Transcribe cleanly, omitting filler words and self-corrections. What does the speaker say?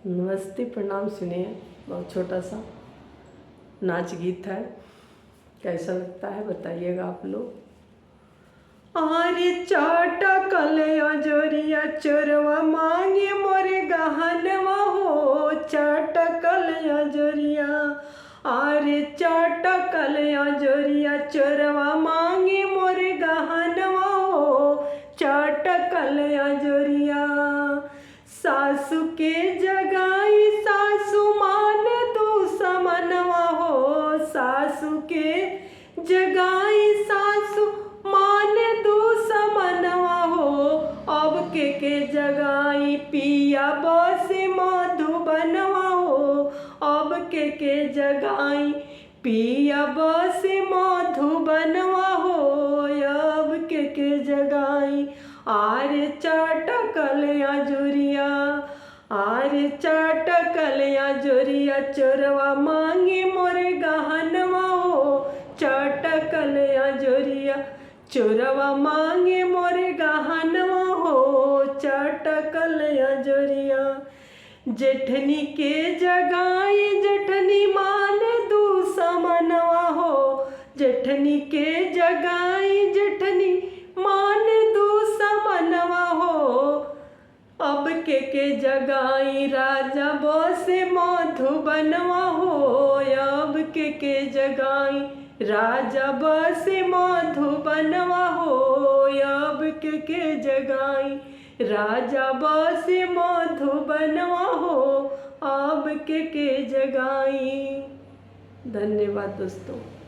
नमस्ते, प्रणाम। सुनिए, बहुत छोटा सा नाच गीत है, कैसा लगता है बताइएगा आप लोग। आरे चाटा कलया जोरिया चोरवा मांगे मोरे गहनवा हो, चाटा कलया जोरिया। आरे चाटा कलया जोरिया चोरवा मांगे मोरे गहनवा हो, चाटा कलया जोरिया। सासू के जगाई सासू मान तू समनवा हो, सासू के जगाई सासू मान तू समनवा हो। अब के जगाई पिया बसे मधुबनवा हो, अब के जगाई पिया बसे मधुबनवा हो, अब के जगाई। आरे चाटा कलया जोरिया, आरे चाटा कलया जोरिया चोरवा मांगे मोरे गहनवा हो, चाटा कलया जोरिया चोरवा मांगे मोरे गहनवा हो, चाटा कलया जोरिया। जेठनी के जगाई जेठनी मान दू समनवा हो, जेठनी के जगाई जेठनी मान दू समनवा हो। अब के जगाई राजा बसे मधुबनवा हो, अब के जगाई राजा बसे मधुबनवा हो, अब के जगाई राजा बसे मधुबनवा हो, अब के जगाई। धन्यवाद दोस्तों।